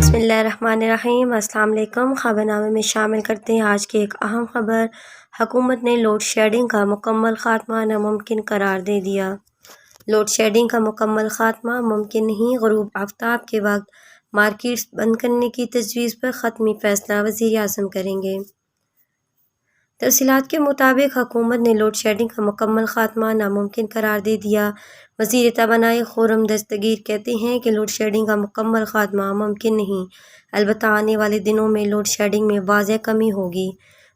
بسم اللہ الرحمن الرحیم۔ السلام علیکم۔ خبر نامے میں شامل کرتے ہیں آج کی ایک اہم خبر۔ حکومت نے لوڈ شیڈنگ کا مکمل خاتمہ ناممکن قرار دے دیا۔ لوڈ شیڈنگ کا مکمل خاتمہ ممکن نہیں، غروب آفتاب کے وقت مارکیٹس بند کرنے کی تجویز پر حتمی فیصلہ وزیر اعظم کریں گے۔ تفصیلات کے مطابق حکومت نے لوڈ شیڈنگ کا مکمل خاتمہ ناممکن قرار دے دیا۔ وزیر توانائی خرم دستگیر کہتے ہیں کہ لوڈ شیڈنگ کا مکمل خاتمہ ممکن نہیں، البتہ آنے والے دنوں میں لوڈ شیڈنگ میں واضح کمی ہوگی۔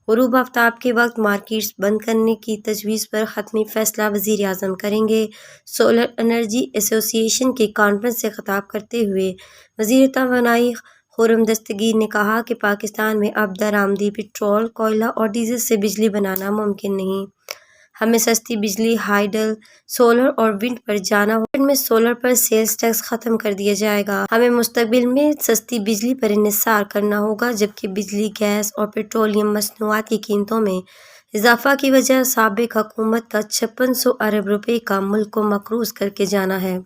غروب آفتاب کے وقت مارکیٹس بند کرنے کی تجویز پر حتمی فیصلہ وزیر اعظم کریں گے۔ سولر انرجی ایسوسی ایشن کی کانفرنس سے خطاب کرتے ہوئے وزیر توانائی خرم دستگیر نے کہا کہ پاکستان میں اب درآمدی پٹرول، کوئلہ اور ڈیزل سے بجلی بنانا ممکن نہیں۔ ہمیں سستی بجلی ہائیڈل، سولر اور ونڈ پر جانا ہوگا۔ ونڈ میں سولر پر سیلز ٹیکس ختم کر دیا جائے گا۔ ہمیں مستقبل میں سستی بجلی پر انحصار کرنا ہوگا، جبکہ بجلی، گیس اور پیٹرولیم مصنوعات کی قیمتوں میں اضافہ کی وجہ سابق حکومت کا 5600 ارب روپے کا ملک کو مقروض کر کے جانا ہے۔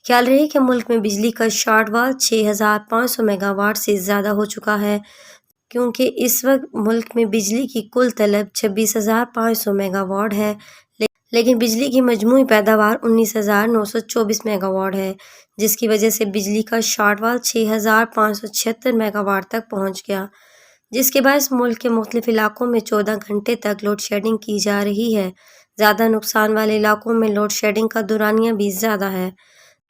خیال رہے کہ ملک میں بجلی کا شارٹ فال 6500 میگا واٹ سے زیادہ ہو چکا ہے، کیونکہ اس وقت ملک میں بجلی کی کل طلب 26500 میگا واٹ ہے، لیکن بجلی کی مجموعی پیداوار 19924 میگا واٹ ہے، جس کی وجہ سے بجلی کا شارٹ فال 6576 میگا واٹ تک پہنچ گیا، جس کے باعث ملک کے مختلف علاقوں میں 14 گھنٹے تک لوڈ شیڈنگ کی جا رہی ہے۔ زیادہ نقصان والے علاقوں میں لوڈ شیڈنگ کا دورانیہ بھی زیادہ ہے۔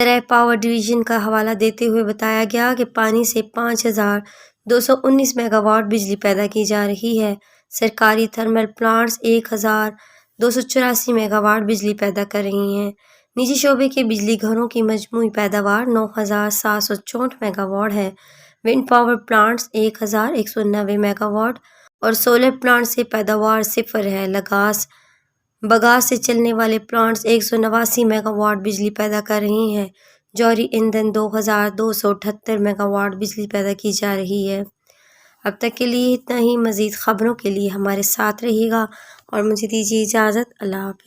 زرعی پاور ڈویژن کا حوالہ دیتے ہوئے بتایا گیا کہ پانی سے 5219 میگا واٹ بجلی پیدا کی جا رہی ہے۔ سرکاری تھرمل پلانٹس 1284 میگا واٹ بجلی پیدا کر رہی ہیں۔ نجی شعبے کے بجلی گھروں کی مجموعی پیداوار 9764 میگا واٹ ہے۔ Wind power plants 1190 mega watt اور سولر پلانٹ سے پیداوار صفر ہے۔ بگاس سے چلنے والے پلانٹس 189 میگا واٹ بجلی پیدا کر رہے ہیں۔ جوہری ایندھن 2278 میگا واٹ بجلی پیدا کی جا رہی ہے۔ اب تک کے لیے اتنا ہی۔ مزید خبروں کے لیے ہمارے ساتھ رہیے گا اور مجھے دیجیے اجازت۔ اللہ حافظ۔